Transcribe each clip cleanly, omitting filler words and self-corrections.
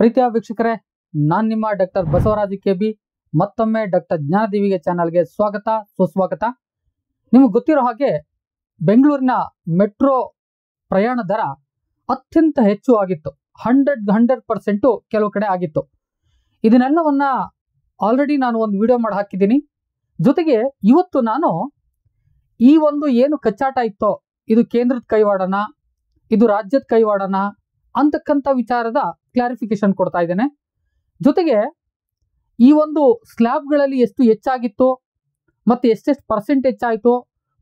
ಪ್ರೀತಿಯ ವೀಕ್ಷಕರೇ, ನಾನು ನಿಮ್ಮ ಡಾಕ್ಟರ್ ಬಸವರಾಜ್ ಕೆಬಿ ಮತ್ತೊಮ್ಮೆ ಡಾಕ್ಟರ್ ಜ್ಞಾನದೀವಿಗೆ ಚಾನಲ್ಗೆ ಸ್ವಾಗತ ಸುಸ್ವಾಗತ. ನಿಮಗೆ ಗೊತ್ತಿರೋ ಹಾಗೆ ಬೆಂಗಳೂರಿನ ಮೆಟ್ರೋ ಪ್ರಯಾಣ ದರ ಅತ್ಯಂತ ಹೆಚ್ಚು ಆಗಿತ್ತು. 100% ಕೆಲವು ಕಡೆ ಆಗಿತ್ತು. ಇದನ್ನೆಲ್ಲವನ್ನ ಆಲ್ರೆಡಿ ನಾನು ಒಂದು ವಿಡಿಯೋ ಮಾಡಿ ಹಾಕಿದ್ದೀನಿ. ಜೊತೆಗೆ ಇವತ್ತು ನಾನು ಈ ಒಂದು ಏನು ಕಚ್ಚಾಟ ಇತ್ತೋ ಇದು ಕೇಂದ್ರದ ಕೈವಾಡನ, ಇದು ರಾಜ್ಯದ ಕೈವಾಡನ ಅಂತಕ್ಕಂಥ ವಿಚಾರದ ಕ್ಲಾರಿಫಿಕೇಶನ್ ಕೊಡ್ತಾ ಇದ್ದೇನೆ. ಜೊತೆಗೆ ಈ ಒಂದು ಸ್ಲ್ಯಾಬ್ಗಳಲ್ಲಿ ಎಷ್ಟು ಹೆಚ್ಚಾಗಿತ್ತು ಮತ್ತು ಎಷ್ಟೆಷ್ಟು ಪರ್ಸೆಂಟ್ ಹೆಚ್ಚಾಯಿತು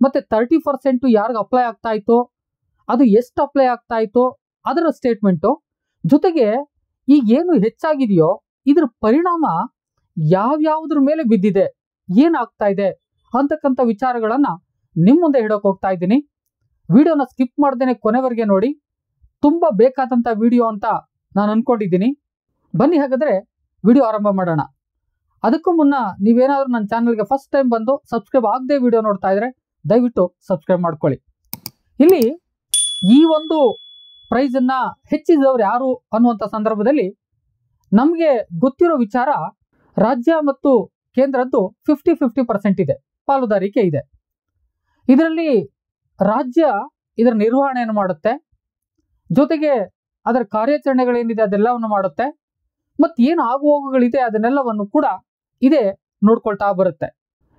ಮತ್ತು 30% ಯಾರಿಗೆ ಅಪ್ಲೈ ಆಗ್ತಾ ಇತ್ತು, ಅದು ಎಷ್ಟು ಅಪ್ಲೈ ಆಗ್ತಾ ಇತ್ತು ಅದರ ಸ್ಟೇಟ್ಮೆಂಟು, ಜೊತೆಗೆ ಈಗ ಏನು ಹೆಚ್ಚಾಗಿದೆಯೋ ಇದ್ರ ಪರಿಣಾಮ ಯಾವ್ಯಾವುದ್ರ ಮೇಲೆ ಬಿದ್ದಿದೆ, ಏನಾಗ್ತಾ ಇದೆ ಅಂತಕ್ಕಂಥ ವಿಚಾರಗಳನ್ನು ನಿಮ್ಮ ಮುಂದೆ ಹೇಳೋಕೆ ಹೋಗ್ತಾ ಇದ್ದೀನಿ. ವಿಡಿಯೋನ ಸ್ಕಿಪ್ ಮಾಡ್ದೇನೆ ಕೊನೆವರೆಗೆ ನೋಡಿ. ತುಂಬ ಬೇಕಾದಂಥ ವಿಡಿಯೋ ಅಂತ ನಾನು ಅಂದ್ಕೊಂಡಿದ್ದೀನಿ. ಬನ್ನಿ ಹಾಗಾದರೆ ವಿಡಿಯೋ ಆರಂಭ ಮಾಡೋಣ. ಅದಕ್ಕೂ ಮುನ್ನ ನೀವೇನಾದರೂ ನನ್ನ ಚಾನಲ್ಗೆ ಫಸ್ಟ್ ಟೈಮ್ ಬಂದು ಸಬ್ಸ್ಕ್ರೈಬ್ ಆಗದೆ ವಿಡಿಯೋ ನೋಡ್ತಾ ಇದ್ರೆ ದಯವಿಟ್ಟು ಸಬ್ಸ್ಕ್ರೈಬ್ ಮಾಡ್ಕೊಳ್ಳಿ. ಇಲ್ಲಿ ಈ ಒಂದು ಪ್ರೈಸನ್ನು ಹೆಚ್ಚಿಸಿದವರು ಯಾರು ಅನ್ನುವಂಥ ಸಂದರ್ಭದಲ್ಲಿ ನಮಗೆ ಗೊತ್ತಿರೋ ವಿಚಾರ, ರಾಜ್ಯ ಮತ್ತು ಕೇಂದ್ರದ್ದು 50-50% ಇದೆ, ಪಾಲುದಾರಿಕೆ ಇದೆ. ಇದರಲ್ಲಿ ರಾಜ್ಯ ಇದರ ನಿರ್ವಹಣೆಯನ್ನು ಮಾಡುತ್ತೆ, ಜೊತೆಗೆ ಅದರ ಕಾರ್ಯಾಚರಣೆಗಳೇನಿದೆ ಅದೆಲ್ಲವನ್ನು ಮಾಡುತ್ತೆ, ಮತ್ತು ಏನು ಆಗುಹೋಗುಗಳಿದೆ ಅದನ್ನೆಲ್ಲವನ್ನು ಕೂಡ ಇದೇ ನೋಡ್ಕೊಳ್ತಾ ಬರುತ್ತೆ.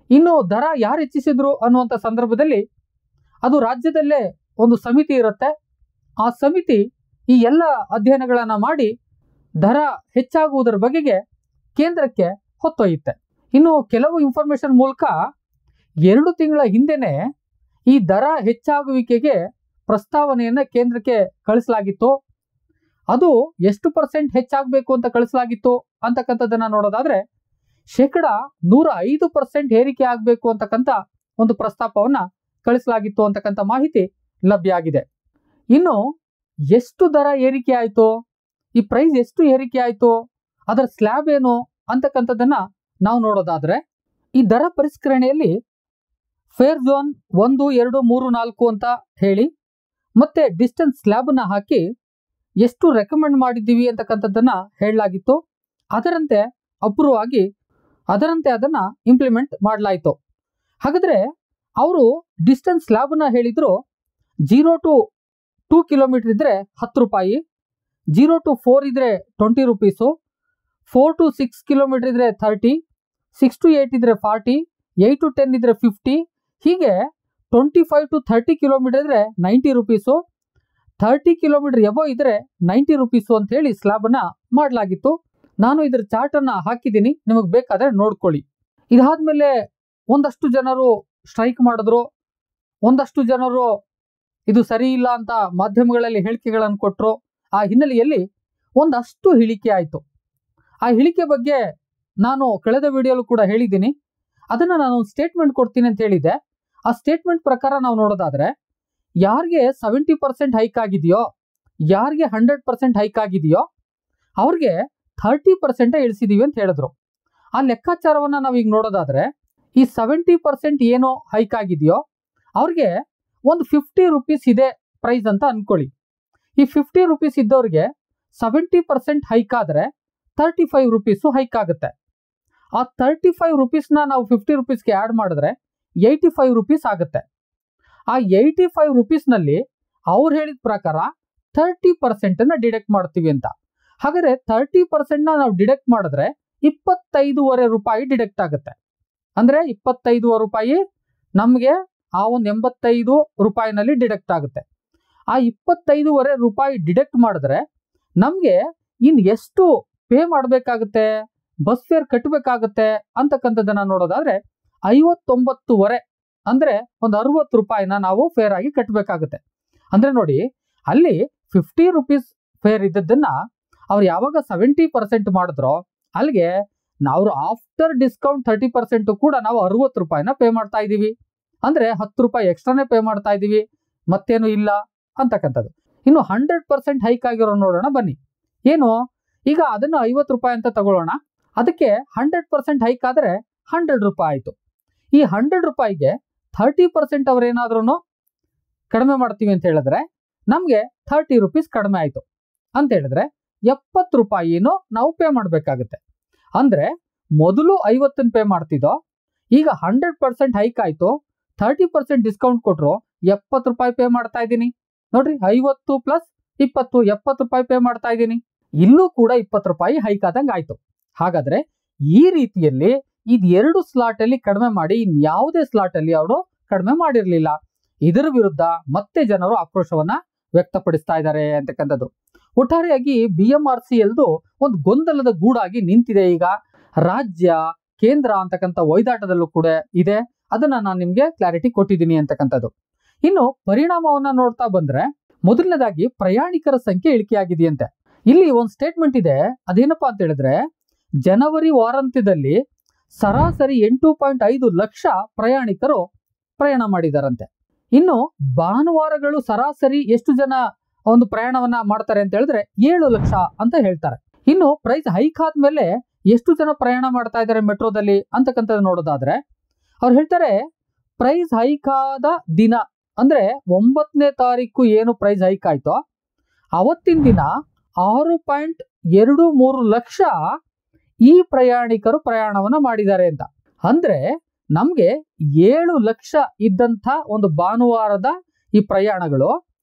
ಇನ್ನು ದರ ಯಾರು ಹೆಚ್ಚಿಸಿದ್ರು ಅನ್ನುವಂಥ ಸಂದರ್ಭದಲ್ಲಿ ಅದು ರಾಜ್ಯದಲ್ಲೇ ಒಂದು ಸಮಿತಿ ಇರುತ್ತೆ. ಆ ಸಮಿತಿ ಈ ಎಲ್ಲ ಅಧ್ಯಯನಗಳನ್ನು ಮಾಡಿ ದರ ಹೆಚ್ಚಾಗುವುದರ ಬಗೆಗೆ ಕೇಂದ್ರಕ್ಕೆ ಹೊತ್ತೊಯ್ಯುತ್ತೆ. ಇನ್ನು ಕೆಲವು ಇನ್ಫಾರ್ಮೇಶನ್ ಮೂಲಕ 2 ತಿಂಗಳ ಹಿಂದೆನೇ ಈ ದರ ಹೆಚ್ಚಾಗುವಿಕೆಗೆ ಪ್ರಸ್ತಾವನೆಯನ್ನು ಕೇಂದ್ರಕ್ಕೆ ಕಳಿಸಲಾಗಿತ್ತು. ಅದು ಎಷ್ಟು % ಹೆಚ್ಚಾಗಬೇಕು ಅಂತ ಕಳಿಸಲಾಗಿತ್ತು ಅಂತಕ್ಕಂಥದ್ದನ್ನು ನೋಡೋದಾದ್ರೆ 105% ಏರಿಕೆ ಆಗಬೇಕು ಅಂತಕ್ಕಂಥ ಒಂದು ಪ್ರಸ್ತಾಪವನ್ನು ಕಳಿಸಲಾಗಿತ್ತು ಅಂತಕ್ಕಂಥ ಮಾಹಿತಿ ಲಭ್ಯ ಆಗಿದೆ. ಇನ್ನು ಎಷ್ಟು ದರ ಏರಿಕೆ ಆಯಿತು, ಈ ಪ್ರೈಸ್ ಎಷ್ಟು ಏರಿಕೆ ಆಯಿತು, ಅದರ ಸ್ಲ್ಯಾಬ್ ಏನು ಅಂತಕ್ಕಂಥದ್ದನ್ನು ನಾವು ನೋಡೋದಾದ್ರೆ, ಈ ದರ ಪರಿಷ್ಕರಣೆಯಲ್ಲಿ ಫೇರ್ ಝೋನ್ 1, 2, 3, 4 ಅಂತ ಹೇಳಿ ಮತ್ತೆ ಡಿಸ್ಟೆನ್ಸ್ ಸ್ಲ್ಯಾಬನ್ನು ಹಾಕಿ ಎಷ್ಟು ರೆಕಮೆಂಡ್ ಮಾಡಿದ್ದೀವಿ ಅಂತಕ್ಕಂಥದ್ದನ್ನು ಹೇಳಲಾಗಿತ್ತು. ಅದರಂತೆ ಅಪ್ರೂವ್ ಆಗಿ ಅದರಂತೆ ಅದನ್ನು ಇಂಪ್ಲಿಮೆಂಟ್ ಮಾಡಲಾಯಿತು. ಹಾಗಾದರೆ ಅವರು ಡಿಸ್ಟೆನ್ಸ್ ಸ್ಲ್ಯಾಬನ್ನು ಹೇಳಿದ್ರು 0 to 2 ಕಿಲೋಮೀಟರ್ ಇದ್ದರೆ 10 ರೂಪಾಯಿ, 0 to 4 ಇದ್ದರೆ 20 ರೂಪೀಸು, 4 to 6 ಕಿಲೋಮೀಟರ್ ಇದ್ದರೆ 30, 6 to 8 ಇದ್ದರೆ 40, 8 to 10 ಇದ್ದರೆ 50, ಹೀಗೆ 25 to 30 ಕಿಲೋಮೀಟರ್ ಇದ್ದರೆ 90 ರೂಪೀಸು, 30 ಕಿಲೋಮೀಟರ್ ಎಬೋ ಇದ್ದರೆ 90 ರೂಪೀಸು ಅಂತ ಹೇಳಿ ಸ್ಲ್ಯಾಬನ್ನು ಮಾಡಲಾಗಿತ್ತು. ನಾನು ಇದರ ಚಾರ್ಟನ್ನು ಹಾಕಿದ್ದೀನಿ, ನಿಮಗೆ ಬೇಕಾದರೆ ನೋಡ್ಕೊಳ್ಳಿ. ಇದಾದ್ಮೇಲೆ ಒಂದಷ್ಟು ಜನರು ಸ್ಟ್ರೈಕ್ ಮಾಡಿದ್ರು, ಒಂದಷ್ಟು ಜನರು ಇದು ಸರಿ ಇಲ್ಲ ಅಂತ ಮಾಧ್ಯಮಗಳಲ್ಲಿ ಹೇಳಿಕೆಗಳನ್ನು ಕೊಟ್ಟರು. ಆ ಹಿನ್ನೆಲೆಯಲ್ಲಿ ಒಂದಷ್ಟು ಇಳಿಕೆ ಆಯಿತು. ಆ ಇಳಿಕೆ ಬಗ್ಗೆ ನಾನು ಕಳೆದ ವಿಡಿಯೋಲ್ಲೂ ಕೂಡ ಹೇಳಿದ್ದೀನಿ. ಅದನ್ನು ನಾನು ಸ್ಟೇಟ್ಮೆಂಟ್ ಕೊಡ್ತೀನಿ ಅಂತ ಹೇಳಿದ್ದೆ. ಆ ಸ್ಟೇಟ್ಮೆಂಟ್ ಪ್ರಕಾರ ನಾವು ನೋಡೋದಾದ್ರೆ, ಯಾರಿಗೆ 70% ಹೈಕ್ ಆಗಿದೆಯೋ, ಯಾರಿಗೆ 100% ಹೈಕ್ ಆಗಿದೆಯೋ ಅವ್ರಿಗೆ 30% ಇಳಿಸಿದೀವಿ ಅಂತ ಹೇಳಿದ್ರು. ಆ ಲೆಕ್ಕಾಚಾರವನ್ನು ನಾವು ಈಗ ನೋಡೋದಾದ್ರೆ, ಈ 70% ಏನೋ ಹೈಕ್ ಆಗಿದೆಯೋ ಅವ್ರಿಗೆ ಒಂದು 50 ರೂಪೀಸ್ ಇದೆ ಪ್ರೈಸ್ ಅಂತ ಅನ್ಕೊಳ್ಳಿ. ಈ 50 ರೂಪೀಸ್ ಇದ್ದವ್ರಿಗೆ 70% ಹೈಕ್ ಆದರೆ 35 ರೂಪೀಸು ಹೈಕ್ ಆಗುತ್ತೆ. ಆ 35 ರೂಪೀಸ್ನ ನಾವು 50 ರೂಪೀಸ್ಗೆ ಆ್ಯಡ್ ಮಾಡಿದ್ರೆ 85 ರೂಪೀಸ್ ಆಗುತ್ತೆ. ಆ 85 ರೂಪೀಸ್ನಲ್ಲಿ ಅವ್ರು ಹೇಳಿದ ಪ್ರಕಾರ 30% ಡಿಡಕ್ಟ್ ಮಾಡ್ತೀವಿ ಅಂತ. ಹಾಗಾದರೆ 30% ನಾವು ಡಿಡಕ್ಟ್ ಮಾಡಿದ್ರೆ 25.5 ರೂಪಾಯಿ ಡಿಡಕ್ಟ್ ಆಗುತ್ತೆ. ಅಂದರೆ 25 ರೂಪಾಯಿ ನಮಗೆ ಆ ಒಂದು 85 ರೂಪಾಯಿನಲ್ಲಿ ಡಿಡಕ್ಟ್ ಆಗುತ್ತೆ. ಆ 25.5 ರೂಪಾಯಿ ಡಿಡಕ್ಟ್ ಮಾಡಿದ್ರೆ ನಮಗೆ ಇನ್ನು ಎಷ್ಟು ಪೇ ಮಾಡಬೇಕಾಗುತ್ತೆ, ಬಸ್ ಫೇರ್ ಕಟ್ಟಬೇಕಾಗುತ್ತೆ ಅಂತಕ್ಕಂಥದ್ದನ್ನು ನೋಡೋದಾದ್ರೆ 59.5 ಅಂದರೆ ಒಂದು 60 ರೂಪಾಯಿನ ನಾವು ಫೇರ್ ಆಗಿ ಕಟ್ಟಬೇಕಾಗುತ್ತೆ. ಅಂದರೆ ನೋಡಿ, ಅಲ್ಲಿ 50 ರೂಪೀಸ್ ಫೇರ್ ಇದ್ದದ್ದನ್ನು ಅವ್ರು ಯಾವಾಗ 70% ಮಾಡಿದ್ರೋ ಅಲ್ಲಿಗೆ ನಾವು ಆಫ್ಟರ್ ಡಿಸ್ಕೌಂಟ್ 30% ಕೂಡ ನಾವು 60 ರೂಪಾಯಿನ ಪೇ ಮಾಡ್ತಾ ಇದ್ದೀವಿ. ಅಂದರೆ 10 ರೂಪಾಯಿ ಎಕ್ಸ್ಟ್ರಾನೇ ಪೇ ಮಾಡ್ತಾ ಇದ್ದೀವಿ, ಮತ್ತೇನು ಇಲ್ಲ ಅಂತಕ್ಕಂಥದ್ದು. ಇನ್ನು 100% ಹೈಕ್ ಆಗಿರೋ ನೋಡೋಣ ಬನ್ನಿ. ಏನು, ಈಗ ಅದನ್ನು 50 ರೂಪಾಯಿ ಅಂತ ತಗೊಳ್ಳೋಣ. ಅದಕ್ಕೆ 100% ಹೈಕ್ ಆದರೆ 100 ರೂಪಾಯಿ ಆಯಿತು. ಈ 100 ರೂಪಾಯಿಗೆ 30% ಅವರೇನಾದ್ರೂ ಕಡಿಮೆ ಮಾಡ್ತೀವಿ ಅಂತ ಹೇಳಿದ್ರೆ ನಮಗೆ 30 ರೂಪೀಸ್ ಕಡಿಮೆ ಆಯಿತು ಅಂತ ಹೇಳಿದ್ರೆ 70 ನಾವು ಪೇ ಮಾಡಬೇಕಾಗುತ್ತೆ. ಅಂದ್ರೆ ಮೊದಲು 50 ಪೇ ಮಾಡ್ತಿದ್ದೋ, ಈಗ 100% ಹೈಕ್ ಆಯ್ತು, 30% ಡಿಸ್ಕೌಂಟ್ ಕೊಟ್ರು, ₹70 ಪೇ ಮಾಡ್ತಾ ಇದ್ದೀನಿ. ನೋಡ್ರಿ, 50 ಪ್ಲಸ್ 20 ₹70 ಪೇ ಮಾಡ್ತಾ ಇದ್ದೀನಿ. ಇಲ್ಲೂ ಕೂಡ ₹20 ಹೈಕ್ ಆದಂಗೆ ಆಯ್ತು. ಹಾಗಾದ್ರೆ ಈ ರೀತಿಯಲ್ಲಿ ಇದು 2 ಸ್ಲಾಟ್ ಅಲ್ಲಿ ಕಡಿಮೆ ಮಾಡಿ ಇನ್ಯಾವುದೇ ಸ್ಲಾಟ್ ಅಲ್ಲಿ ಅವರು ಕಡಿಮೆ ಮಾಡಿರ್ಲಿಲ್ಲ. ಇದರ ವಿರುದ್ಧ ಮತ್ತೆ ಜನರು ಆಕ್ರೋಶವನ್ನ ವ್ಯಕ್ತಪಡಿಸ್ತಾ ಇದ್ದಾರೆ ಅಂತಕ್ಕಂಥದ್ದು. ಒಟ್ಟಾರೆಯಾಗಿ BMRCLದು ಒಂದು ಗೊಂದಲದ ಗೂಡಾಗಿ ನಿಂತಿದೆ. ಈಗ ರಾಜ್ಯ ಕೇಂದ್ರ ಅಂತಕ್ಕಂಥ ಒಯ್ದಾಟದಲ್ಲೂ ಕೂಡ ಇದೆ. ಅದನ್ನ ನಾನು ನಿಮ್ಗೆ ಕ್ಲಾರಿಟಿ ಕೊಟ್ಟಿದ್ದೀನಿ ಅಂತಕ್ಕಂಥದ್ದು. ಇನ್ನು ಪರಿಣಾಮವನ್ನ ನೋಡ್ತಾ ಬಂದ್ರೆ, ಮೊದಲನೇದಾಗಿ ಪ್ರಯಾಣಿಕರ ಸಂಖ್ಯೆ ಇಳಿಕೆಯಾಗಿದೆಯಂತೆ. ಇಲ್ಲಿ ಒಂದು ಸ್ಟೇಟ್ಮೆಂಟ್ ಇದೆ. ಅದೇನಪ್ಪಾ ಅಂತ ಹೇಳಿದ್ರೆ, ಜನವರಿ ವಾರಾಂತ್ಯದಲ್ಲಿ ಸರಾಸರಿ 8.5 ಲಕ್ಷ ಪ್ರಯಾಣಿಕರು ಪ್ರಯಾಣ ಮಾಡಿದಾರಂತೆ. ಇನ್ನು ಭಾನುವಾರಗಳು ಸರಾಸರಿ ಎಷ್ಟು ಜನ ಒಂದು ಪ್ರಯಾಣವನ್ನ ಮಾಡ್ತಾರೆ ಅಂತ ಹೇಳಿದ್ರೆ 7 ಲಕ್ಷ ಅಂತ ಹೇಳ್ತಾರೆ. ಇನ್ನು ಪ್ರೈಸ್ ಹೈಕ್ ಆದ್ಮೇಲೆ ಎಷ್ಟು ಜನ ಪ್ರಯಾಣ ಮಾಡ್ತಾ ಇದ್ದಾರೆ ಮೆಟ್ರೋದಲ್ಲಿ ಅಂತಕ್ಕಂಥದ್ದು ನೋಡೋದಾದ್ರೆ, ಅವ್ರು ಹೇಳ್ತಾರೆ ಪ್ರೈಸ್ ಹೈಕ್ ಆದ ದಿನ ಅಂದ್ರೆ 9ನೇ ತಾರೀಕು ಏನು ಪ್ರೈಸ್ ಹೈಕ್ ಆಯ್ತೋ ಅವತ್ತಿನ ದಿನ 6.23 ಲಕ್ಷ ಈ ಪ್ರಯಾಣಿಕರು ಪ್ರಯಾಣವನ್ನ ಮಾಡಿದ್ದಾರೆ ಅಂತ. ಅಂದ್ರೆ ನಮ್ಗೆ 7 ಲಕ್ಷ ಇದ್ದಂಥ ಒಂದು ಭಾನುವಾರದ ಈ ಪ್ರಯಾಣಗಳು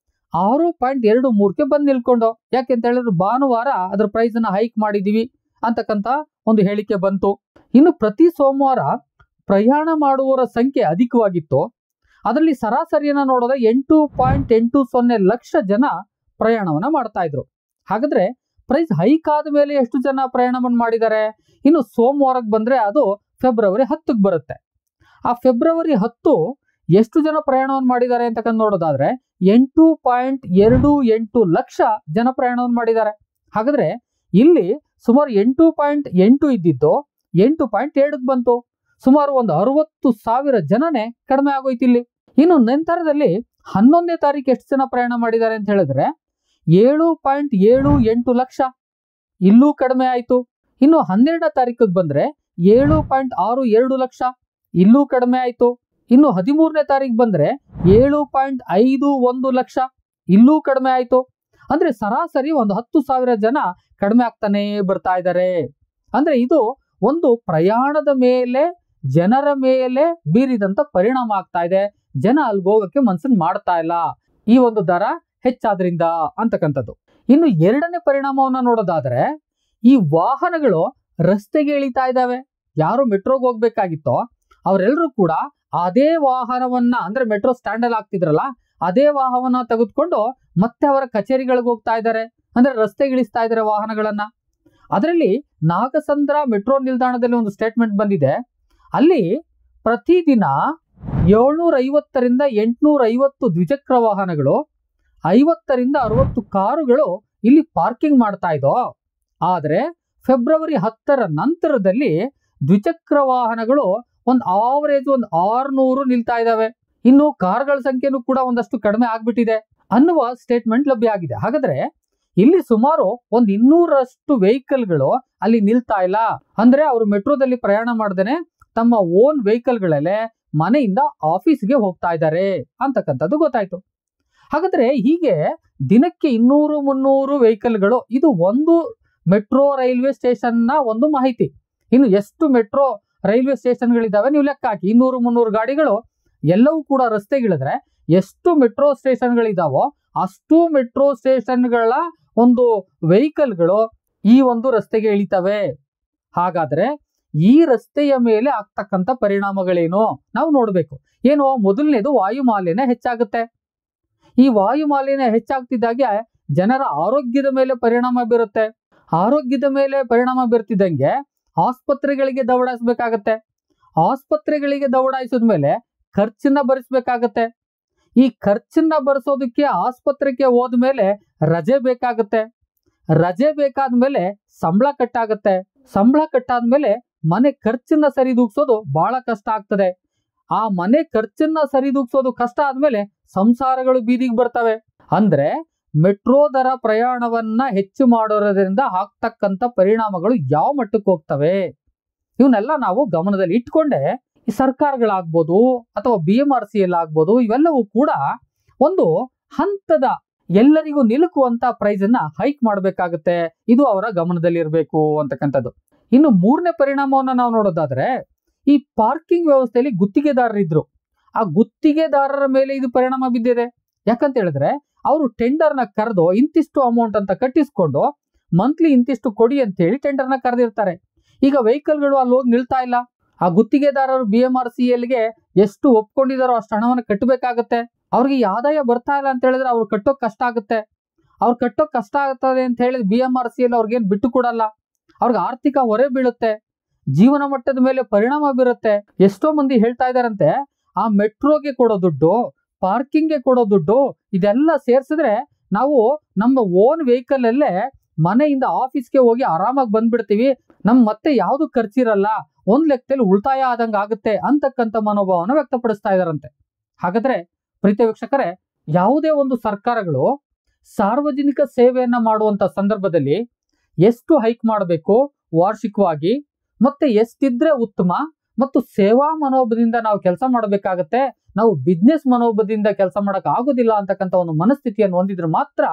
6.23ಕ್ಕೆ ಬಂದು ನಿಲ್ಕೊಂಡು, ಯಾಕೆಂತ ಹೇಳಿದ್ರೆ ಭಾನುವಾರ ಅದ್ರ ಪ್ರೈಸ್ ಅನ್ನ ಹೈಕ್ ಮಾಡಿದೀವಿ ಅಂತಕ್ಕಂಥ ಒಂದು ಹೇಳಿಕೆ ಬಂತು. ಇನ್ನು ಪ್ರತಿ ಸೋಮವಾರ ಪ್ರಯಾಣ ಮಾಡುವವರ ಸಂಖ್ಯೆ ಅಧಿಕವಾಗಿತ್ತು. ಅದರಲ್ಲಿ ಸರಾಸರಿಯನ್ನ ನೋಡಿದ್ರೆ 8.80 ಲಕ್ಷ ಜನ ಪ್ರಯಾಣವನ್ನ ಮಾಡ್ತಾ ಇದ್ರು. ಹಾಗಾದ್ರೆ ಪ್ರೈಸ್ ಹೈಕ್ ಆದ ಮೇಲೆ ಎಷ್ಟು ಜನ ಪ್ರಯಾಣವನ್ನು ಮಾಡಿದ್ದಾರೆ? ಇನ್ನು ಸೋಮವಾರಕ್ಕೆ ಬಂದ್ರೆ ಅದು ಫೆಬ್ರವರಿ 10ಕ್ಕೆ ಬರುತ್ತೆ. ಆ ಫೆಬ್ರವರಿ 10 ಎಷ್ಟು ಜನ ಪ್ರಯಾಣವನ್ನು ಮಾಡಿದ್ದಾರೆ ಅಂತಕ್ಕಂಥ ನೋಡೋದಾದ್ರೆ 8.28 ಲಕ್ಷ ಜನ ಪ್ರಯಾಣವನ್ನು ಮಾಡಿದ್ದಾರೆ. ಹಾಗಾದ್ರೆ ಇಲ್ಲಿ ಸುಮಾರು 8.8 ಇದ್ದಿದ್ದು 8.7ಕ್ಕೆ ಬಂತು. ಸುಮಾರು ಒಂದು 60,000 ಜನನೇ ಕಡಿಮೆ ಆಗೋಯ್ತು ಇಲ್ಲಿ. ಇನ್ನು ನಂತರದಲ್ಲಿ 11ನೇ ತಾರೀಕು ಎಷ್ಟು ಜನ ಪ್ರಯಾಣ ಮಾಡಿದ್ದಾರೆ ಅಂತ ಹೇಳಿದ್ರೆ 7.78 ಲಕ್ಷ, ಇಲ್ಲೂ ಕಡಿಮೆ ಆಯ್ತು. ಇನ್ನು 12ನೇ ತಾರೀಕಿಗೆ ಬಂದ್ರೆ 7.62 ಲಕ್ಷ, ಇಲ್ಲೂ ಕಡಿಮೆ ಆಯ್ತು. ಇನ್ನು 13ನೇ ತಾರೀಕು ಬಂದ್ರೆ 7.51 ಲಕ್ಷ, ಇಲ್ಲೂ ಕಡಿಮೆ ಆಯ್ತು. ಅಂದ್ರೆ ಸರಾಸರಿ ಒಂದು 10,000 ಜನ ಕಡಿಮೆ ಆಗ್ತಾನೆ ಬರ್ತಾ ಇದ್ದಾರೆ. ಅಂದ್ರೆ ಇದು ಒಂದು ಪ್ರಯಾಣದ ಮೇಲೆ ಜನರ ಮೇಲೆ ಬೀರಿದಂತ ಪರಿಣಾಮ ಆಗ್ತಾ ಇದೆ. ಜನ ಅಲ್ಲಿಗೆ ಹೋಗಕ್ಕೆ ಮನ್ಸನ್ ಮಾಡ್ತಾ ಇಲ್ಲ, ಈ ಒಂದು ದರ ಹೆಚ್ಚಾದ್ರಿಂದ ಅಂತಕ್ಕಂಥದ್ದು. ಇನ್ನು ಎರಡನೇ ಪರಿಣಾಮವನ್ನ ನೋಡೋದಾದ್ರೆ, ಈ ವಾಹನಗಳು ರಸ್ತೆಗೆ ಇಳಿತಾ ಇದ್ದಾವೆ. ಯಾರು ಮೆಟ್ರೋಗೆ ಹೋಗ್ಬೇಕಾಗಿತ್ತೋ ಅವರೆಲ್ಲರೂ ಕೂಡ ಅದೇ ವಾಹನವನ್ನ, ಅಂದ್ರೆ ಮೆಟ್ರೋ ಸ್ಟ್ಯಾಂಡ್ ಅಲ್ಲಿ ಆಗ್ತಿದ್ರಲ್ಲ ಅದೇ ವಾಹನ ತೆಗೆದುಕೊಂಡು ಮತ್ತೆ ಅವರ ಕಚೇರಿಗಳಿಗೆ ಹೋಗ್ತಾ ಇದ್ದಾರೆ. ಅಂದ್ರೆ ರಸ್ತೆಗೆ ಇಳಿಸ್ತಾ ಇದ್ದಾರೆ ವಾಹನಗಳನ್ನ. ಅದರಲ್ಲಿ ನಾಗಸಂದ್ರ ಮೆಟ್ರೋ ನಿಲ್ದಾಣದಲ್ಲಿ ಒಂದು ಸ್ಟೇಟ್ಮೆಂಟ್ ಬಂದಿದೆ. ಅಲ್ಲಿ ಪ್ರತಿದಿನ 750ರಿಂದ 850 ದ್ವಿಚಕ್ರ ವಾಹನಗಳು, 50ರಿಂದ 60 ಕಾರುಗಳು ಇಲ್ಲಿ ಪಾರ್ಕಿಂಗ್ ಮಾಡ್ತಾ ಇದ್ದೋ. ಆದ್ರೆ ಫೆಬ್ರವರಿ 10ರ ನಂತರದಲ್ಲಿ ದ್ವಿಚಕ್ರ ವಾಹನಗಳು ಒಂದು ಆವರೇಜ್ 600 ನಿಲ್ತಾ ಇದಾವೆ. ಇನ್ನು ಕಾರ್ಗಳ ಸಂಖ್ಯೆನೂ ಕೂಡ ಒಂದಷ್ಟು ಕಡಿಮೆ ಆಗ್ಬಿಟ್ಟಿದೆ ಅನ್ನುವ ಸ್ಟೇಟ್ಮೆಂಟ್ ಲಭ್ಯ ಆಗಿದೆ. ಹಾಗಾದ್ರೆ ಇಲ್ಲಿ ಸುಮಾರು ಒಂದು 200ರಷ್ಟು ವೆಹಿಕಲ್ಗಳು ಅಲ್ಲಿ ನಿಲ್ತಾ ಇಲ್ಲ. ಅಂದ್ರೆ ಅವರು ಮೆಟ್ರೋದಲ್ಲಿ ಪ್ರಯಾಣ ಮಾಡ್ದೇನೆ ತಮ್ಮ ಓನ್ ವೆಹಿಕಲ್ಗಳಲ್ಲೇ ಮನೆಯಿಂದ ಆಫೀಸ್ಗೆ ಹೋಗ್ತಾ ಇದ್ದಾರೆ ಅಂತಕ್ಕಂಥದ್ದು ಗೊತ್ತಾಯ್ತು. ಹಾಗಾದ್ರೆ ಹೀಗೆ ದಿನಕ್ಕೆ 200-300 ವೆಹಿಕಲ್ಗಳು, ಇದು ಒಂದು ಮೆಟ್ರೋ ರೈಲ್ವೆ ಸ್ಟೇಷನ್ ನ ಒಂದು ಮಾಹಿತಿ. ಇನ್ನು ಎಷ್ಟು ಮೆಟ್ರೋ ರೈಲ್ವೆ ಸ್ಟೇಷನ್ಗಳಿದಾವೆ ನೀವು ಲೆಕ್ಕ ಹಾಕಿ. 200-300 ಗಾಡಿಗಳು ಎಲ್ಲವೂ ಕೂಡ ರಸ್ತೆಗಿಳಿದ್ರೆ ಎಷ್ಟು ಮೆಟ್ರೋ ಸ್ಟೇಷನ್ಗಳಿದಾವೋ ಅಷ್ಟು ಮೆಟ್ರೋ ಸ್ಟೇಷನ್ಗಳ ಒಂದು ವೆಹಿಕಲ್ಗಳು ಈ ಒಂದು ರಸ್ತೆಗೆ ಇಳಿತವೆ. ಹಾಗಾದ್ರೆ ಈ ರಸ್ತೆಯ ಮೇಲೆ ಆಗ್ತಕ್ಕಂಥ ಪರಿಣಾಮಗಳೇನು ನಾವು ನೋಡ್ಬೇಕು. ಏನು, ಮೊದಲನೇದು ವಾಯು ಮಾಲಿನ್ಯ ಹೆಚ್ಚಾಗುತ್ತೆ. ಈ ವಾಯು ಮಾಲಿನ್ಯ ಹೆಚ್ಚಾಗ್ತಿದ್ದಾಗೆ ಜನರ ಆರೋಗ್ಯದ ಮೇಲೆ ಪರಿಣಾಮ ಬೀರುತ್ತೆ. ಆರೋಗ್ಯದ ಮೇಲೆ ಪರಿಣಾಮ ಬೀರ್ತಿದ್ದಂಗೆ ಆಸ್ಪತ್ರೆಗಳಿಗೆ ದೌಡಾಯಿಸ್ಬೇಕಾಗತ್ತೆ. ಆಸ್ಪತ್ರೆಗಳಿಗೆ ದೌಡಾಯಿಸಿದ ಮೇಲೆ ಖರ್ಚನ್ನ ಭರಿಸ್ಬೇಕಾಗತ್ತೆ. ಈ ಖರ್ಚನ್ನ ಭರಿಸೋದಕ್ಕೆ ಆಸ್ಪತ್ರೆಗೆ ಹೋದ್ಮೇಲೆ ರಜೆ ಬೇಕಾಗತ್ತೆ. ರಜೆ ಬೇಕಾದ್ಮೇಲೆ ಸಂಬಳ ಕಟ್ಟಾಗತ್ತೆ. ಸಂಬಳ ಕಟ್ಟಾದ್ಮೇಲೆ ಮನೆ ಖರ್ಚನ್ನ ಸರಿದೂಗ್ಸೋದು ಬಹಳ ಕಷ್ಟ ಆಗ್ತದೆ. ಆ ಮನೆ ಖರ್ಚನ್ನ ಸರಿದೂಗ್ಸೋದು ಕಷ್ಟ ಆದ್ಮೇಲೆ ಸಂಸಾರಗಳು ಬೀದಿಗೆ ಬರ್ತವೆ. ಅಂದ್ರೆ ಮೆಟ್ರೋ ದರ ಪ್ರಯಾಣವನ್ನ ಹೆಚ್ಚು ಮಾಡೋದ್ರಿಂದ ಆಗ್ತಕ್ಕಂಥ ಪರಿಣಾಮಗಳು ಯಾವ ಮಟ್ಟಕ್ಕೆ ಹೋಗ್ತವೆ ಇವನ್ನೆಲ್ಲ ನಾವು ಗಮನದಲ್ಲಿ ಇಟ್ಕೊಂಡೆ ಈ ಸರ್ಕಾರಗಳಾಗ್ಬೋದು ಅಥವಾ BMRCL ಆಗ್ಬೋದು, ಇವೆಲ್ಲವೂ ಕೂಡ ಒಂದು ಹಂತದ ಎಲ್ಲರಿಗೂ ನಿಲುಕುವಂತ ಪ್ರೈಸ್ ಅನ್ನ ಹೈಕ್ ಮಾಡಬೇಕಾಗುತ್ತೆ. ಇದು ಅವರ ಗಮನದಲ್ಲಿ ಇರಬೇಕು ಅಂತಕ್ಕಂಥದ್ದು. ಇನ್ನು ಮೂರನೇ ಪರಿಣಾಮವನ್ನ ನಾವು ನೋಡೋದಾದ್ರೆ, ಈ ಪಾರ್ಕಿಂಗ್ ವ್ಯವಸ್ಥೆಯಲ್ಲಿ ಗುತ್ತಿಗೆದಾರರಿದ್ರು. ಆ ಗುತ್ತಿಗೆದಾರರ ಮೇಲೆ ಇದು ಪರಿಣಾಮ ಬಿದ್ದಿದೆ. ಯಾಕಂತ ಹೇಳಿದ್ರೆ ಅವರು ಟೆಂಡರ್ನ ಕರೆದು ಇಂತಿಷ್ಟು ಅಮೌಂಟ್ ಅಂತ ಕಟ್ಟಿಸ್ಕೊಂಡು ಮಂತ್ಲಿ ಇಂತಿಷ್ಟು ಕೊಡಿ ಅಂತ ಹೇಳಿ ಟೆಂಡರ್ನ ಕರೆದಿರ್ತಾರೆ. ಈಗ ವೆಹಿಕಲ್ಗಳು ಅಲ್ಲಿ ಹೋಗಿ ನಿಲ್ತಾ ಇಲ್ಲ. ಆ ಗುತ್ತಿಗೆದಾರರು BMRCLಗೆ ಎಷ್ಟು ಒಪ್ಕೊಂಡಿದಾರೋ ಅಷ್ಟು ಹಣವನ್ನು ಕಟ್ಟಬೇಕಾಗತ್ತೆ. ಅವ್ರಿಗೆ ಈ ಆದಾಯ ಬರ್ತಾ ಇಲ್ಲ ಅಂತ ಹೇಳಿದ್ರೆ ಅವ್ರು ಕಟ್ಟೋಕ್ ಕಷ್ಟ ಆಗುತ್ತೆ. ಅವ್ರು ಕಟ್ಟೋಕ್ ಕಷ್ಟ ಆಗ್ತದೆ ಅಂತ ಹೇಳಿ BMRCL ಅವ್ರಿಗೇನು ಬಿಟ್ಟು ಕೊಡಲ್ಲ. ಅವ್ರಿಗೆ ಆರ್ಥಿಕ ಹೊರೆ ಬೀಳುತ್ತೆ, ಜೀವನ ಮಟ್ಟದ ಮೇಲೆ ಪರಿಣಾಮ ಬೀರುತ್ತೆ. ಎಷ್ಟೋ ಮಂದಿ ಹೇಳ್ತಾ ಇದಾರಂತೆ, ಆ ಮೆಟ್ರೋಗೆ ಕೊಡೋ ದುಡ್ಡು, ಪಾರ್ಕಿಂಗ್ಗೆ ಕೊಡೋ ದುಡ್ಡು ಇದೆಲ್ಲ ಸೇರ್ಸಿದ್ರೆ ನಾವು ನಮ್ಮ ಓನ್ ವೆಹಿಕಲ್ ಅಲ್ಲೇ ಮನೆಯಿಂದ ಆಫೀಸ್ಗೆ ಹೋಗಿ ಆರಾಮಾಗಿ ಬಂದ್ಬಿಡ್ತೀವಿ, ಮತ್ತೆ ಯಾವ್ದು ಖರ್ಚಿರಲ್ಲ, ಒಂದ್ ಲೆಕ್ಕದಲ್ಲಿ ಉಳಿತಾಯ ಆದಂಗ ಆಗುತ್ತೆ ಅಂತಕ್ಕಂಥ ಮನೋಭಾವನ ವ್ಯಕ್ತಪಡಿಸ್ತಾ ಇದಾರಂತೆ. ಹಾಗಾದ್ರೆ ಪ್ರೀತಿಯ ವೀಕ್ಷಕರೇ, ಯಾವುದೇ ಒಂದು ಸರ್ಕಾರಗಳು ಸಾರ್ವಜನಿಕ ಸೇವೆಯನ್ನ ಮಾಡುವಂತ ಸಂದರ್ಭದಲ್ಲಿ ಎಷ್ಟು ಹೈಕ್ ಮಾಡಬೇಕು ವಾರ್ಷಿಕವಾಗಿ, ಮತ್ತೆ ಎಷ್ಟಿದ್ರೆ ಉತ್ತಮ, ಮತ್ತು ಸೇವಾ ಮನೋಭಾವದಿಂದ ನಾವು ಕೆಲಸ ಮಾಡಬೇಕಾಗತ್ತೆ, ನಾವು ಬಿಸ್ನೆಸ್ ಮನೋಭಾವದಿಂದ ಕೆಲಸ ಮಾಡಕ್ ಆಗೋದಿಲ್ಲ ಅಂತಕ್ಕಂಥ ಒಂದು ಮನಸ್ಥಿತಿಯನ್ನು ಹೊಂದಿದ್ರೆ ಮಾತ್ರ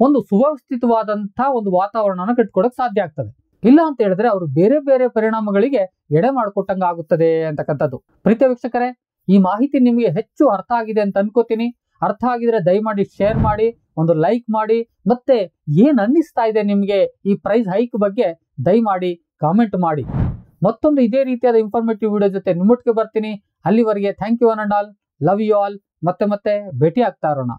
ಒಂದು ಸುವ್ಯವಸ್ಥಿತವಾದಂತಹ ಒಂದು ವಾತಾವರಣನ ಕಟ್ಕೊಡಕ್ ಸಾಧ್ಯ ಆಗ್ತದೆ. ಇಲ್ಲ ಅಂತ ಹೇಳಿದ್ರೆ ಅವರು ಬೇರೆ ಬೇರೆ ಪರಿಣಾಮಗಳಿಗೆ ಎಡೆ ಮಾಡಿಕೊಟ್ಟಂಗ ಆಗುತ್ತದೆ ಅಂತಕ್ಕಂಥದ್ದು. ಪ್ರೀತಿಯ ವೀಕ್ಷಕರೇ, ಈ ಮಾಹಿತಿ ನಿಮಗೆ ಹೆಚ್ಚು ಅರ್ಥ ಆಗಿದೆ ಅಂತ ಅನ್ಕೋತೀನಿ. ಅರ್ಥ ಆಗಿದ್ರೆ ದಯಮಾಡಿ ಶೇರ್ ಮಾಡಿ, ಒಂದು ಲೈಕ್ ಮಾಡಿ, ಮತ್ತೆ ಏನ್ ಅನ್ನಿಸ್ತಾ ಇದೆ ನಿಮ್ಗೆ ಈ ಪ್ರೈಸ್ ಹೈಕ್ ಬಗ್ಗೆ ದಯಮಾಡಿ ಕಾಮೆಂಟ್ ಮಾಡಿ. ಮತ್ತೊಂದು ಇದೇ ರೀತಿಯಾದ ಇನ್ಫಾರ್ಮೇಟಿವ್ ವಿಡಿಯೋ ಜೊತೆ ನಿಮ್ಮೊಟ್ಟಿಗೆ ಬರ್ತೀನಿ. ಅಲ್ಲಿವರೆಗೆ thank you one and all, love you all. ಮತ್ತೆ ಭೇಟಿ ಆಗ್ತಾ ಇರೋಣ.